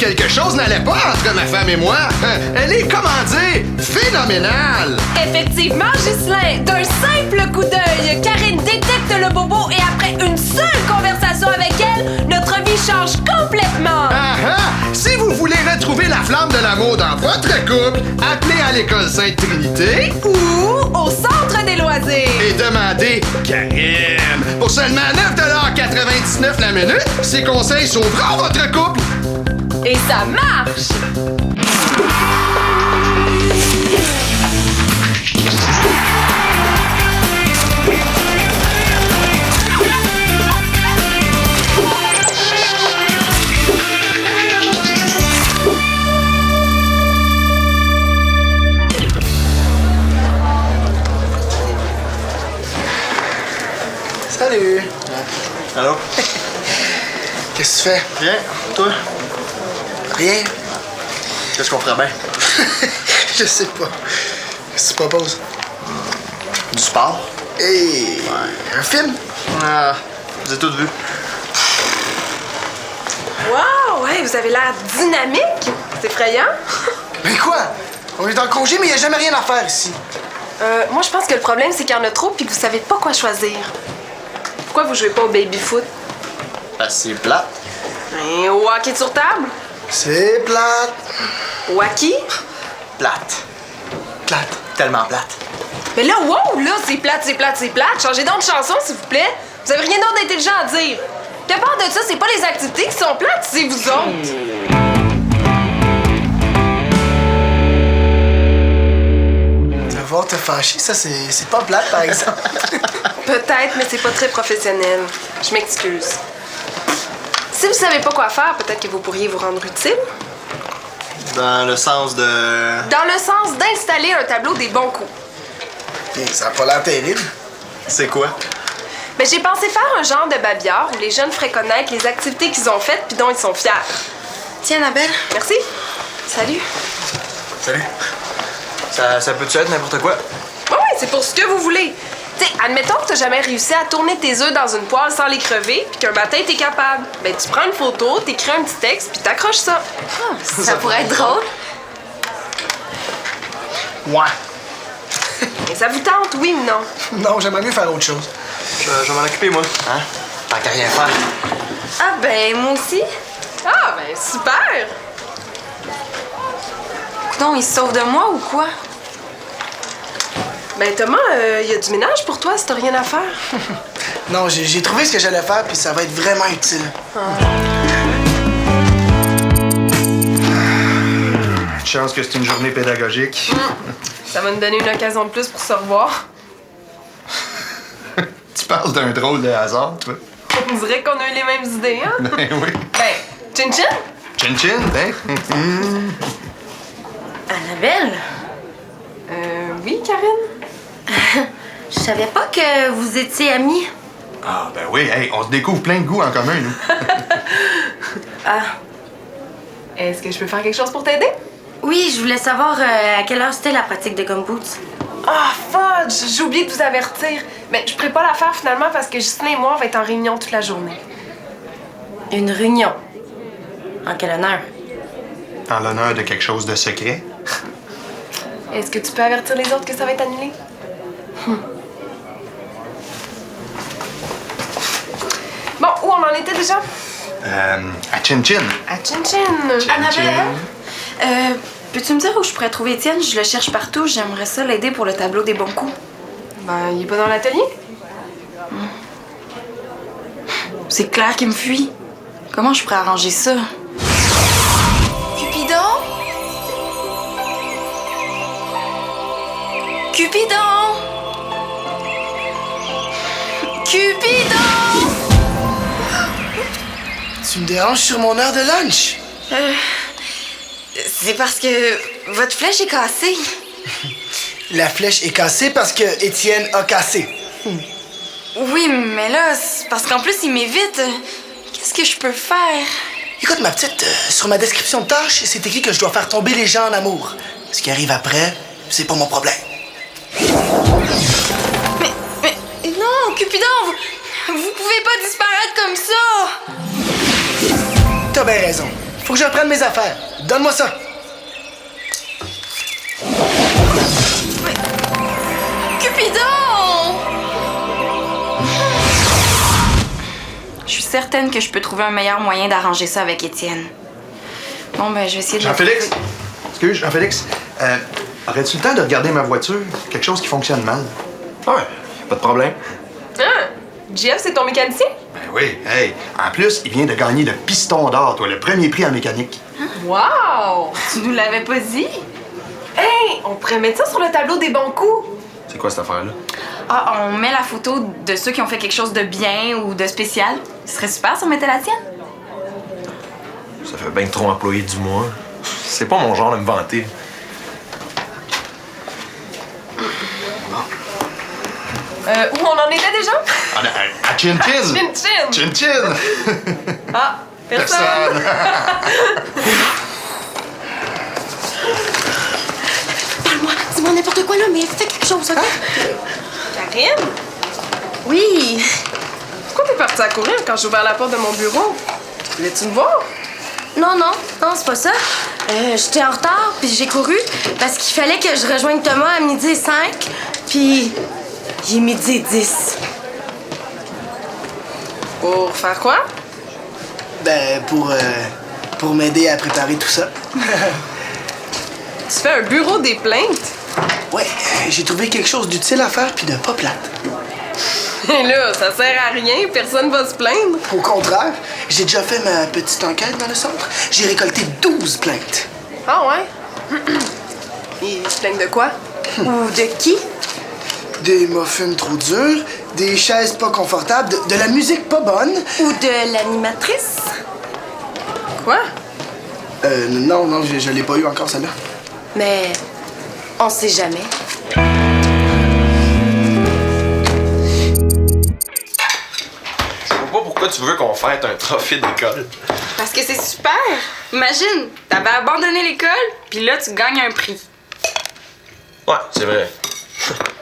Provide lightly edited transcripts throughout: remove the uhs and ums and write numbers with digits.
quelque chose n'allait pas entre ma femme et moi. Elle est, comment dire, phénoménale. Effectivement, Ghislain, d'un simple coup d'œil, Karine détecte le bobo et après une seule conversation avec elle, notre vie change complètement. Ah ah! Si vous voulez retrouver la flamme de l'amour dans votre couple, appelez à l'école Sainte-Trinité Ou au centre des loisirs. et demandez Karine. Pour seulement 9,99 la minute, ces conseils sauveront votre couple. Et ça marche! Salut! Allô? Qu'est-ce que tu fais? Rien? Toi? Rien? Qu'est-ce qu'on ferait bien? Je sais pas. Qu'est-ce que tu proposes? Du sport? Hey! Un film? Ah, vous avez tout vu. Wow! Ouais, vous avez l'air dynamique! C'est effrayant! Mais quoi? On est en congé, mais il a jamais rien à faire ici. Moi, je pense que le problème, c'est qu'il y en a trop puis que vous savez pas quoi choisir. Pourquoi vous jouez pas au baby-foot? C'est plat. Et au hockey sur table? C'est plate. Au hockey? Plate. Plate. Tellement plate. Mais là, wow! Là, c'est plate, c'est plate, c'est plate. Changez donc de chanson, s'il vous plaît. Vous avez rien d'autre d'intelligent à dire. Puis à part de ça, c'est pas les activités qui sont plates, c'est vous autres. Devoir te fâcher, ça, c'est pas plate, par exemple. Peut-être, mais c'est pas très professionnel. Je m'excuse. Si vous savez pas quoi faire, peut-être que vous pourriez vous rendre utile. Dans le sens de... Dans le sens d'installer un tableau des bons coups. Puis ça a pas l'air terrible. C'est quoi? Ben, j'ai pensé faire un genre de babillard où les jeunes feraient connaître les activités qu'ils ont faites puis dont ils sont fiers. Tiens, Annabelle. Merci. Salut. Salut. Ça peut-tu être n'importe quoi? Oui, c'est pour ce que vous voulez. T'sais, admettons que t'as jamais réussi à tourner tes œufs dans une poêle sans les crever puis qu'un matin t'es capable. Ben, tu prends une photo, t'écris un petit texte puis t'accroches ça. Ça pourrait être drôle. Ouais. Et ça vous tente, oui ou non? Non, j'aimerais mieux faire autre chose. Je vais m'en occuper, moi. Hein? Tant qu'à rien faire. Ah ben, moi aussi. Ah, ben super! Coudon, il se sauve de moi ou quoi? Ben Thomas, y a du ménage pour toi si t'as rien à faire. Non, j'ai trouvé ce que j'allais faire, puis ça va être vraiment utile. Chance que c'est une journée pédagogique. Ça va nous donner une occasion de plus pour se revoir. Tu parles d'un drôle de hasard, toi. On dirait qu'on a eu les mêmes idées, hein? Ben oui. Ben, chin-chin? Chin-chin, hein? Annabelle? Oui, Karine? Je savais pas que vous étiez amis. Ah, ben oui, hey, on se découvre plein de goûts en commun, nous. Ah. Est-ce que je peux faire quelque chose pour t'aider? Oui, je voulais savoir à quelle heure c'était la pratique de gumboots. Ah, fudge! J'ai oublié de vous avertir. Mais je pourrais pas la faire finalement parce que Justine et moi, on va être en réunion toute la journée. Une réunion. En quel honneur? En l'honneur de quelque chose de secret. Est-ce que tu peux avertir les autres que ça va être annulé? Bon, où on en était déjà? À Chin-Chin. À Chin-Chin. Annabelle? Peux-tu me dire où je pourrais trouver Étienne? Je le cherche partout. J'aimerais ça l'aider pour le tableau des bons coups. Ben, il est pas dans l'atelier? C'est clair qu'il me fuit. Comment je pourrais arranger ça? Cupidon? Cupidon! Cupidon! Tu me déranges sur mon heure de lunch. C'est parce que votre flèche est cassée. La flèche est cassée parce que Étienne a cassé. Oui, mais là, c'est parce qu'en plus, il m'évite. Qu'est-ce que je peux faire? Écoute, ma petite, sur ma description de tâche, c'est écrit que je dois faire tomber les gens en amour. Ce qui arrive après, c'est pas mon problème. Mais non, Cupidon, vous pouvez pas disparaître comme ça! T'as bien raison. Faut que je reprenne mes affaires. Donne-moi ça. Cupidon! Je suis certaine que je peux trouver un meilleur moyen d'arranger ça avec Étienne. Bon, ben, je vais essayer de... Jean-Félix? Excuse, Jean-Félix. Aurais-tu le temps de regarder ma voiture? Quelque chose qui fonctionne mal. Ouais, pas de problème. Ah! Jeff, c'est ton mécanicien? Ben oui, hey. En plus, il vient de gagner le piston d'or, toi, le premier prix en mécanique. Wow! Tu nous l'avais pas dit? Hey! On pourrait mettre ça sur le tableau des bons coups. C'est quoi cette affaire-là? Ah, on met la photo de ceux qui ont fait quelque chose de bien ou de spécial. Ce serait super si on mettait la tienne. Ça fait bien trop employé du mois. C'est pas mon genre de me vanter. Où on en était déjà? À Chin Chin! Chin Chin! Chin Chin! Ah! Personne! Parle-moi, dis-moi n'importe quoi là, mais fais quelque chose, OK? Karine? Oui. Pourquoi t'es partie à courir quand j'ai ouvert la porte de mon bureau? Voulais-tu me voir? Non, c'est pas ça. J'étais en retard, puis j'ai couru parce qu'il fallait que je rejoigne Thomas à 12h05, puis il est 12h10. Pour faire quoi? Ben, pour m'aider à préparer tout ça. Tu fais un bureau des plaintes? Ouais, j'ai trouvé quelque chose d'utile à faire puis de pas plate. Et là, ça sert à rien, personne va se plaindre. Au contraire, j'ai déjà fait ma petite enquête dans le centre. J'ai récolté 12 plaintes. Ah ouais? Ils se plaignent de quoi? Ou de qui? Des muffins trop durs, des chaises pas confortables, de la musique pas bonne. Ou de l'animatrice? Quoi? Non, je l'ai pas eu encore, celle-là. Mais on sait jamais. Je vois pas pourquoi tu veux qu'on fête un trophée d'école. Parce que c'est super! Imagine, t'avais abandonné l'école, puis là, tu gagnes un prix. Ouais, c'est vrai.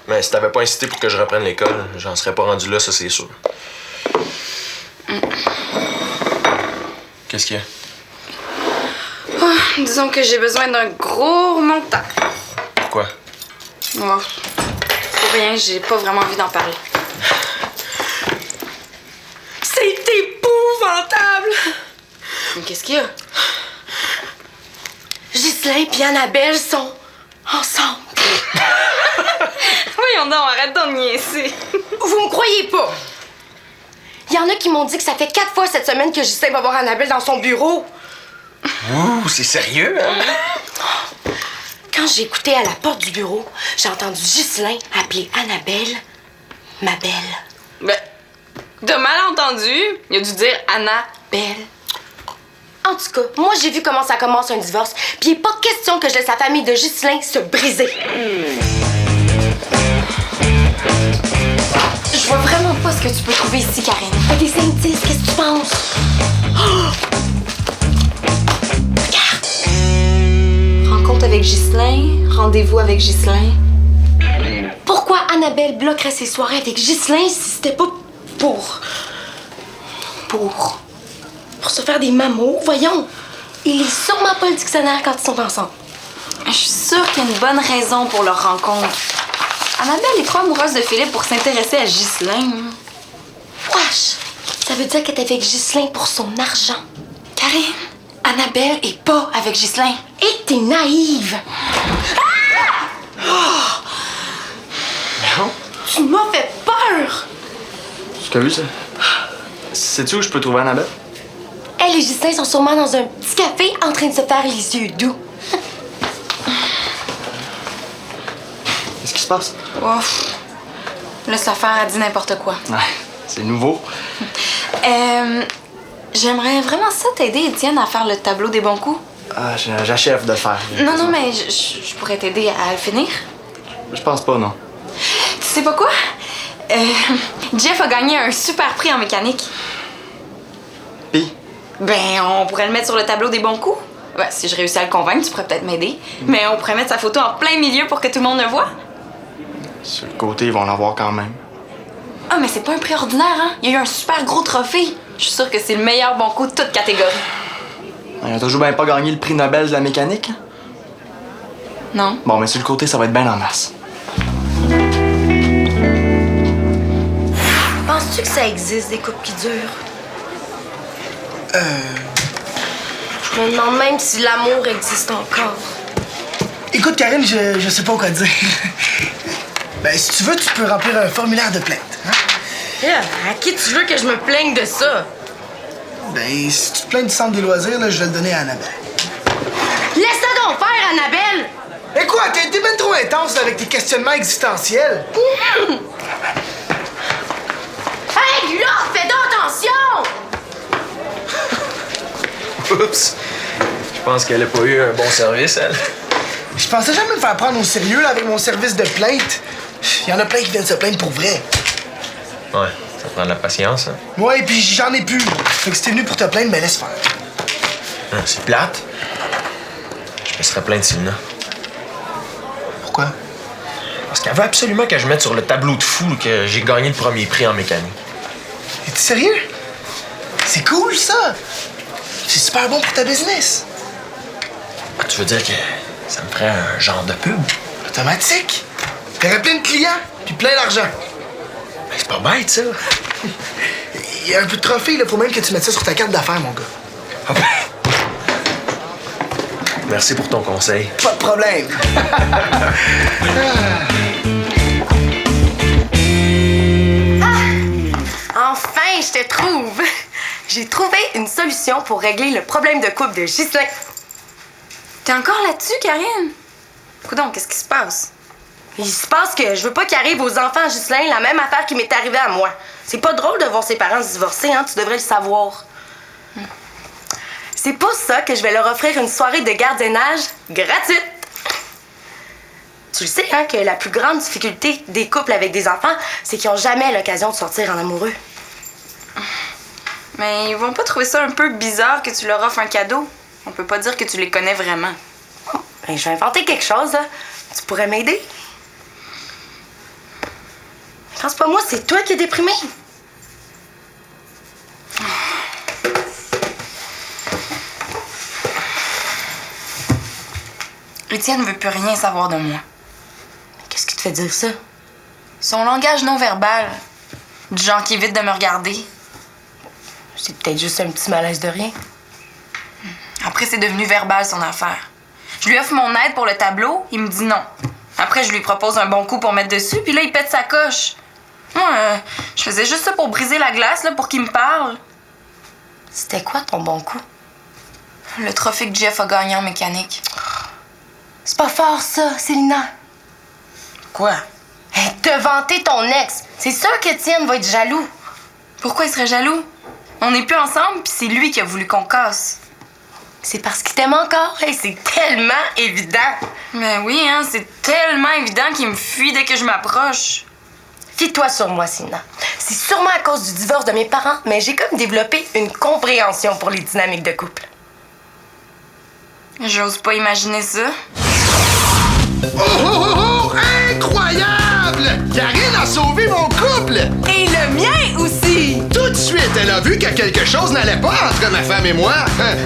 Mais si t'avais pas incité pour que je reprenne l'école, j'en serais pas rendu là, ça c'est sûr. Qu'est-ce qu'il y a? Disons que j'ai besoin d'un gros remontant. Pourquoi? Moi, pour rien, j'ai pas vraiment envie d'en parler. C'est épouvantable! Mais qu'est-ce qu'il y a? Ghislain et Annabelle sont ensemble. Voyons donc, arrête d'en niaiser. Vous me croyez pas? Il y en a qui m'ont dit que ça fait 4 fois cette semaine que Ghislain va voir Annabelle dans son bureau. Ouh, c'est sérieux, hein? Quand j'ai écouté à la porte du bureau, j'ai entendu Ghislain appeler Annabelle ma belle. Ben, de malentendu, il a dû dire Annabelle. En tout cas, moi j'ai vu comment ça commence un divorce, puis il est pas question que je laisse la famille de Ghislain se briser. Je vois vraiment pas ce que tu peux trouver ici, Karine. Fait des indices, qu'est-ce que tu penses? Rencontre avec Ghislain, rendez-vous avec Ghislain. Pourquoi Annabelle bloquerait ses soirées avec Ghislain si c'était pas pour se faire des mamours, voyons. Il est sûrement pas le dictionnaire quand ils sont ensemble. Je suis sûre qu'il y a une bonne raison pour leur rencontre. Annabelle est trop amoureuse de Philippe pour s'intéresser à Ghislain. Wesh! Ça veut dire qu'elle est avec Ghislain pour son argent. Karine, Annabelle est pas avec Ghislain. Et t'es naïve! Non? Tu m'as fait peur! Ce que vu, ça? Sais-tu où je peux trouver Annabelle? Elle et Ghislain sont sûrement dans un petit café en train de se faire les yeux doux. Qu'est-ce qui se passe? Ouf. Laisse-la faire, elle dit n'importe quoi. Ouais, c'est nouveau. J'aimerais vraiment ça t'aider, Étienne, à faire le tableau des bons coups. Ah, j'achève de le faire. Non, mais je pourrais t'aider à le finir. Je pense pas, non. Tu sais pas quoi? Jeff a gagné un super prix en mécanique. Pis? Ben, on pourrait le mettre sur le tableau des bons coups. Ouais, si je réussis à le convaincre, tu pourrais peut-être m'aider. Mais on pourrait mettre sa photo en plein milieu pour que tout le monde le voie. Sur le côté, ils vont l'avoir quand même. Ah, mais c'est pas un prix ordinaire, hein? Il y a eu un super gros trophée. Je suis sûre que c'est le meilleur bon coup de toute catégorie. Il a toujours bien pas gagné le prix Nobel de la mécanique. Non. Bon, mais sur le côté, ça va être bien en masse. Penses-tu que ça existe, des couples qui durent? Je me demande même si l'amour existe encore. Écoute, Karine, je sais pas quoi dire. Ben, si tu veux, tu peux remplir un formulaire de plainte. Hein? Yeah, à qui tu veux que je me plaigne de ça? Ben, si tu te plains du centre des loisirs, là, je vais le donner à Annabelle. Laisse-la donc faire, Annabelle! Mais quoi, t'as été ben trop intense avec tes questionnements existentiels. Hey, là, fais donc attention! Oups. Je pense qu'elle a pas eu un bon service, elle. Je pensais jamais me faire prendre au sérieux là, avec mon service de plainte. Il y en a plein qui viennent se plaindre pour vrai. Ouais, ça prend de la patience, hein. Ouais, et puis j'en ai plus. Fait que si t'es venu pour te plaindre, ben laisse faire. C'est plate. Je me serais plaint de Sylvina. Pourquoi? Parce qu'elle veut absolument que je mette sur le tableau de fou que j'ai gagné le premier prix en mécanique. Es-tu sérieux? C'est cool, ça! C'est super bon pour ta business. Ah, tu veux dire que ça me ferait un genre de pub? Automatique. T'aurais plein de clients, puis plein d'argent. Ben, c'est pas bête, ça. Il y a un peu de trophée, là. Faut même que tu mettes ça sur ta carte d'affaires, mon gars. Ah ben. Merci pour ton conseil. Pas de problème. Enfin, je te trouve! J'ai trouvé une solution pour régler le problème de couple de Ghislain. T'es encore là-dessus, Karine? Coudonc, qu'est-ce qui se passe? Il se passe que je veux pas qu'arrive aux enfants à Ghislain la même affaire qui m'est arrivée à moi. C'est pas drôle de voir ses parents se divorcer, hein? Tu devrais le savoir. C'est pour ça que je vais leur offrir une soirée de gardiennage gratuite. Tu le sais, hein, que la plus grande difficulté des couples avec des enfants, c'est qu'ils ont jamais l'occasion de sortir en amoureux. Mais ils vont pas trouver ça un peu bizarre que tu leur offres un cadeau? On peut pas dire que tu les connais vraiment. Ben, je vais inventer quelque chose, là. Tu pourrais m'aider? Pense pas moi, c'est toi qui es déprimé. Étienne veut plus rien savoir de moi. Qu'est-ce qui te fait dire ça? Son langage non verbal, du genre qui évite de me regarder. C'est peut-être juste un petit malaise de rien. Après, c'est devenu verbal, son affaire. Je lui offre mon aide pour le tableau, il me dit non. Après, je lui propose un bon coup pour mettre dessus, puis là, il pète sa coche. Moi, je faisais juste ça pour briser la glace, là, pour qu'il me parle. C'était quoi ton bon coup? Le trophée que Jeff a gagné en mécanique. C'est pas fort, ça, Célina. Quoi? Hey, te vanter ton ex. C'est sûr qu'Étienne va être jaloux. Pourquoi il serait jaloux? On n'est plus ensemble, puis c'est lui qui a voulu qu'on casse. C'est parce qu'il t'aime encore. Hey, c'est tellement évident. Mais oui, hein, c'est tellement évident qu'il me fuit dès que je m'approche. Fie-toi sur moi, Célina. C'est sûrement à cause du divorce de mes parents, mais j'ai comme développé une compréhension pour les dynamiques de couple. J'ose pas imaginer ça. Oh, oh, oh, oh! Incroyable! Karine a sauvé mon couple! Et le mien aussi! Tout de suite, elle a vu que quelque chose n'allait pas entre ma femme et moi.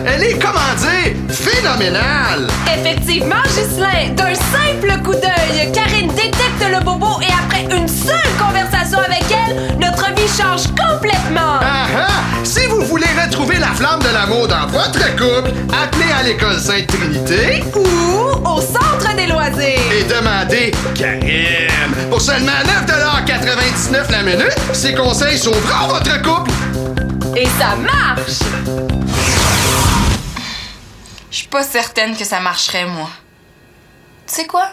Elle est, comment dire, phénoménale! Effectivement, Ghislain, d'un simple coup d'œil, Karine détecte le bobo et après une seule conversation avec elle, notre vie change complètement! Ah ah! Si vous voulez retrouver la flamme de l'amour dans votre couple, appelez à l'école Sainte-Trinité Ou au centre des loisirs! et demandez Karine. Pour seulement 9,99$ la minute, ces conseils sauveront votre couple. Et ça marche! Je suis pas certaine que ça marcherait, moi. Tu sais quoi?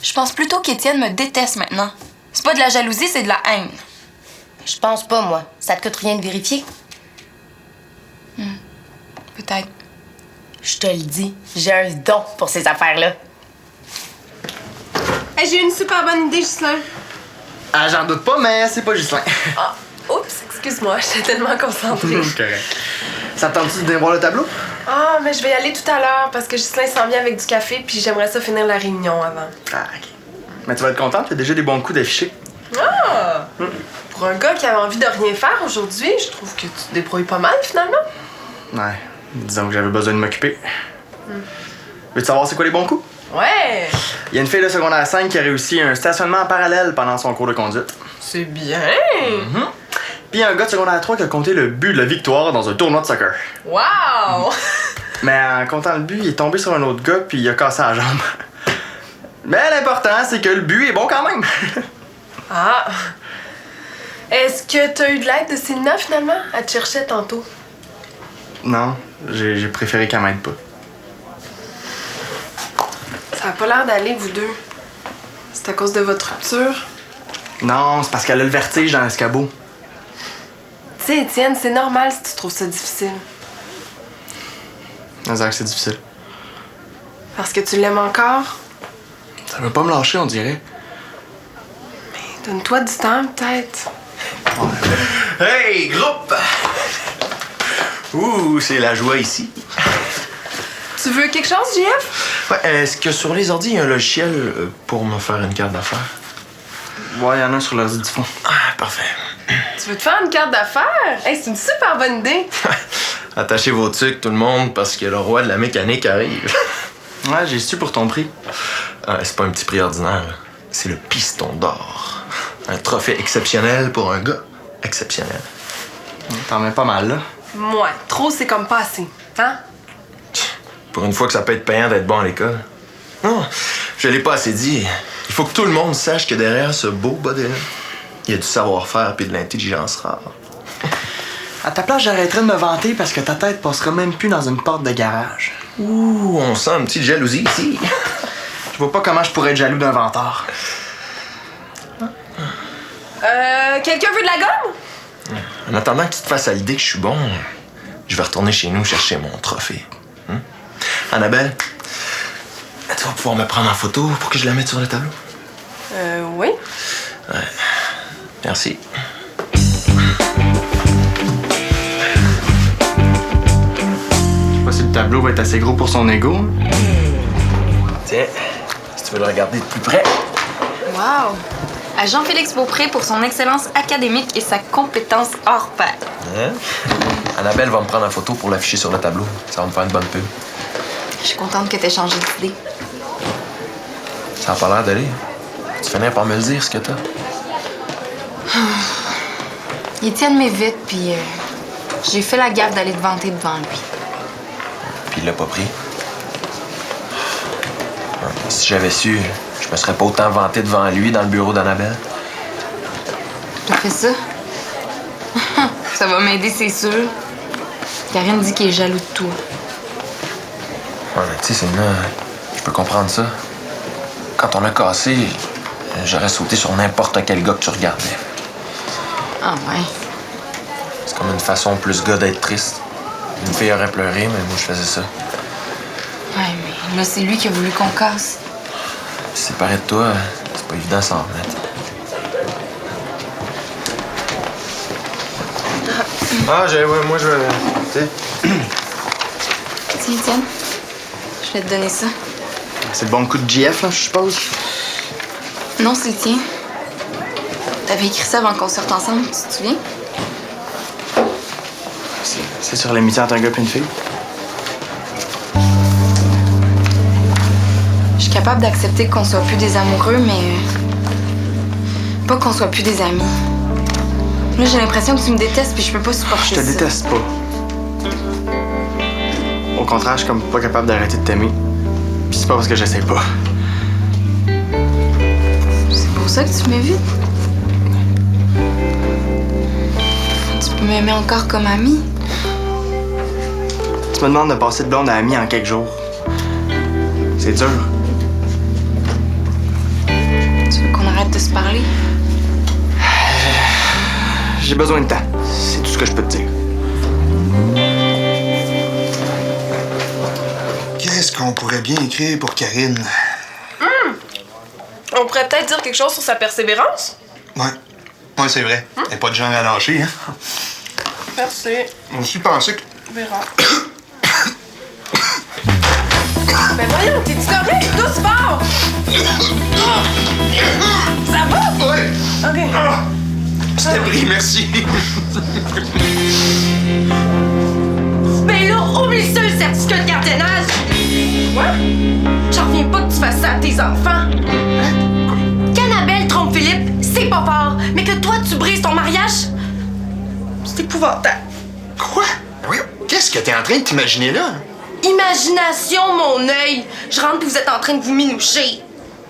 Je pense plutôt qu'Étienne me déteste maintenant. C'est pas de la jalousie, c'est de la haine. Je pense pas, moi. Ça te coûte rien de vérifier? Peut-être. Je te le dis, j'ai un don pour ces affaires-là. Hey, j'ai une super bonne idée, Ghislain. Ah, j'en doute pas, mais c'est pas Ghislain. Ah, oups, excuse-moi, j'étais tellement concentrée. Correct. Ça te tente-tu de venir voir le tableau? Ah, mais je vais y aller tout à l'heure parce que Ghislain s'en vient avec du café puis j'aimerais ça finir la réunion avant. Ah, OK. Mais tu vas être contente, t'as déjà des bons coups d'afficher. Ah! Pour un gars qui avait envie de rien faire aujourd'hui, je trouve que tu te débrouilles pas mal finalement. Ouais. Disons que j'avais besoin de m'occuper. Veux-tu savoir c'est quoi les bons coups? Ouais! Il y a une fille de secondaire 5 qui a réussi un stationnement en parallèle pendant son cours de conduite. C'est bien! Puis il y a un gars de secondaire 3 qui a compté le but de la victoire dans un tournoi de soccer. Wow! Mais en comptant le but, il est tombé sur un autre gars puis il a cassé la jambe. Mais l'important, c'est que le but est bon quand même. Ah! Est-ce que t'as eu de l'aide de Célina, finalement? Elle te cherchait tantôt. Non, j'ai préféré qu'elle m'aide pas. Ça a pas l'air d'aller, vous deux. C'est à cause de votre rupture? Non, c'est parce qu'elle a le vertige dans l'escabeau. Tu sais, Étienne, c'est normal si tu trouves ça difficile. C'est difficile. Parce que tu l'aimes encore? Ça veut pas me lâcher, on dirait. Donne-toi du temps, peut-être. Hey, groupe! Ouh, c'est la joie ici. Tu veux quelque chose, JF? Ouais, est-ce que sur les ordi, il y a un logiciel pour me faire une carte d'affaires? Ouais, il y en a un sur l'ordi du fond. Ah, parfait. Tu veux te faire une carte d'affaires? Hey, c'est une super bonne idée! Attachez vos trucs, tout le monde, parce que le roi de la mécanique arrive. Ouais, j'ai su pour ton prix. Ah, c'est pas un petit prix ordinaire, là. C'est le piston d'or. Un trophée exceptionnel pour un gars exceptionnel. T'en mets pas mal, là. Moi, trop, c'est comme pas assez. Hein? Pour une fois que ça peut être payant d'être bon à l'école. Non, je l'ai pas assez dit. Il faut que tout le monde sache que derrière ce beau bas-là, il y a du savoir-faire puis de l'intelligence rare. À ta place, j'arrêterais de me vanter parce que ta tête passera même plus dans une porte de garage. Ouh, on sent une petite jalousie ici. Je vois pas comment je pourrais être jaloux d'un vantard. Quelqu'un veut de la gomme? En attendant que tu te fasses à l'idée que je suis bon, je vais retourner chez nous chercher mon trophée. Annabelle, tu vas pouvoir me prendre en photo pour que je la mette sur le tableau? Oui. Ouais. Merci. Je sais pas si le tableau va être assez gros pour son ego. Tiens, si tu veux le regarder de plus près. Wow! À Jean-Félix Beaupré pour son excellence académique et sa compétence hors pair. Hein? Annabelle va me prendre en photo pour l'afficher sur le tableau. Ça va me faire une bonne pub. Je suis contente que t'aies changé d'idée. Ça a pas l'air d'aller. Tu finis par me le dire, ce que t'as. Étienne m'évite, puis j'ai fait la gaffe d'aller te vanter devant lui. Puis il l'a pas pris. Si j'avais su, je me serais pas autant vanté devant lui dans le bureau d'Annabelle. T'as fait ça? Ça va m'aider, c'est sûr. Karine dit qu'il est jaloux de toi. Ouais, mais tu sais, Célina, je peux comprendre ça. Quand on a cassé, j'aurais sauté sur n'importe quel gars que tu regardais. Ah ouais. C'est comme une façon plus gars d'être triste. Une fille aurait pleuré, mais moi, je faisais ça. Ouais, mais là, c'est lui qui a voulu qu'on casse. Séparer de toi, c'est pas évident s'en remettre. Moi, je vais... Tu sais... Tiens, Étienne. Je vais te donner ça. C'est le bon coup de JF, là, je suppose. Non, c'est le tien. T'avais écrit ça avant qu'on sorte ensemble, tu te souviens? C'est sur l'amitié entre un gars et une fille. Je suis capable d'accepter qu'on soit plus des amoureux, mais pas qu'on soit plus des amis. Là, j'ai l'impression que tu me détestes puis je peux pas supporter Je ça. te déteste pas. Au contraire, je suis comme pas capable d'arrêter de t'aimer. Puis c'est pas parce que j'essaie pas. C'est pour ça que tu m'évites. Tu peux m'aimer encore comme amie. Tu me demandes de passer de blonde à amie en quelques jours. C'est dur. Tu veux qu'on arrête de se parler? J'ai besoin de temps. C'est tout ce que je peux te dire. Qu'est-ce qu'on pourrait bien écrire pour Karine? On pourrait peut-être dire quelque chose sur sa persévérance? Ouais. Ouais, c'est vrai. Elle n'est pas de genre à lâcher, hein? Merci. On aussi pensé que... On verra. Ben voyons, t'es-tu correct? Tous fort! Ça va? Ouais! OK. C'était pris, merci. Ben là, Oublie ça, le certificat de gardiennage! Quoi? J'en reviens pas que tu fasses ça à tes enfants. Hein? Qu'Annabelle trompe Philippe, c'est pas fort. Mais que toi, tu brises ton mariage, c'est épouvantable. Quoi? Oui. Qu'est-ce que t'es en train de t'imaginer là? Imagination, mon œil. Je rentre que vous êtes en train de vous minoucher.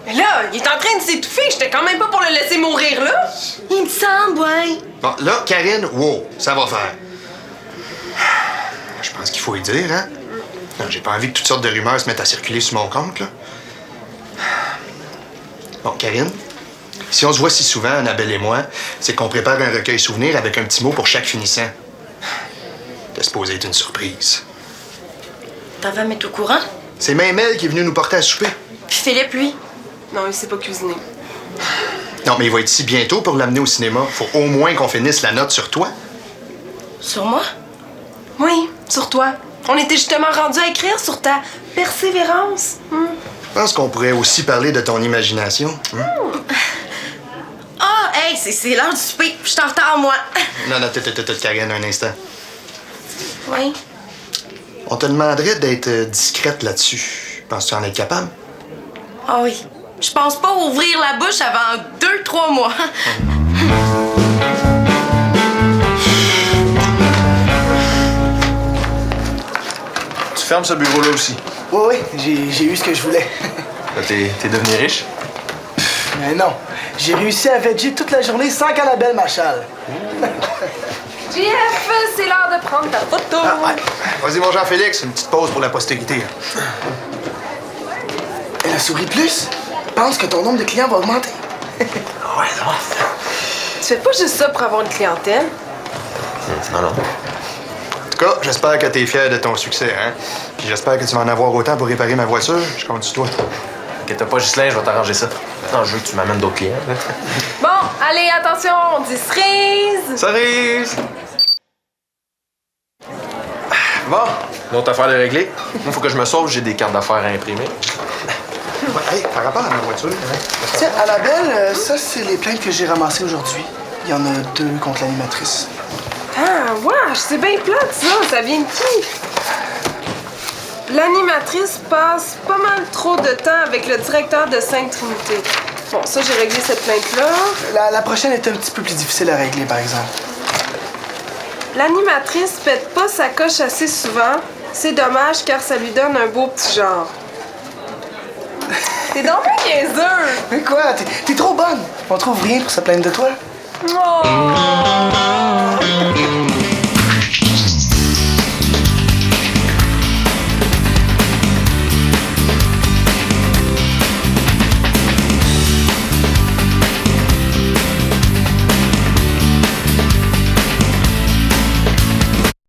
Mais là, il est en train de s'étouffer. J'étais quand même pas pour le laisser mourir là. Il me semble, ouais. Bon, là, Karine, wow, ça va faire. Je pense qu'il faut y dire, hein? Non, j'ai pas envie que toutes sortes de rumeurs se mettent à circuler sur mon compte, là. Bon, Karine, si on se voit si souvent, Annabelle et moi, c'est qu'on prépare un recueil souvenir avec un petit mot pour chaque finissant. C'est supposé être une surprise. Ta femme est au courant? C'est même elle qui est venue nous porter à souper. Puis Philippe, lui? Non, il sait pas cuisiner. Non, mais il va être ici bientôt pour l'amener au cinéma. Faut au moins qu'on finisse la note sur toi. Sur moi? Oui, sur toi. On était justement rendus à écrire sur ta persévérance. Je pense qu'on pourrait aussi parler de ton imagination. Ah, hey, c'est l'heure du souper. Je suis en retard, moi. Non, Karine, un instant. Oui. On te demanderait d'être discrète là-dessus. Penses-tu en être capable? Ah oui. Je pense pas ouvrir la bouche avant 2-3 mois. Tu fermes ce bureau-là aussi. Oui, j'ai eu ce que je voulais. Là, t'es devenu riche? Mais non, j'ai réussi à veger toute la journée sans qu'Annabelle m'achale. JF, c'est l'heure de prendre ta photo. Ah, ouais. Vas-y, mon Jean-Félix, une petite pause pour la postérité. Elle a souri plus. Pense que ton nombre de clients va augmenter. Ouais, non. Tu fais pas juste ça pour avoir une clientèle. Non. En tout cas, j'espère que t'es fier de ton succès, hein? Puis j'espère que tu vas en avoir autant pour réparer ma voiture. Je compte sur toi. Inquiète pas, Ghislain, je vais t'arranger ça. Non, je veux que tu m'amènes d'autres clients. Bon, allez, attention, on dit cerise. Cerise! Bon, l'autre affaire de régler. Moi, faut que je me sauve, j'ai des cartes d'affaires à imprimer. Ouais, hey, par rapport à ma voiture, hein? Tiens, Annabelle, ça, c'est les plaintes que j'ai ramassées aujourd'hui. Il y en a 2 contre l'animatrice. Ah, wesh, c'est bien plate, ça. Ça vient de qui? L'animatrice passe pas mal trop de temps avec le directeur de Sainte-Trinité. Bon, ça, j'ai réglé cette plainte-là. La prochaine est un petit peu plus difficile à régler, par exemple. L'animatrice pète pas sa coche assez souvent. C'est dommage car ça lui donne un beau petit genre. T'es donc bien niaiseux! Mais quoi? T'es trop bonne. On trouve rien pour se plaindre de toi. Oh!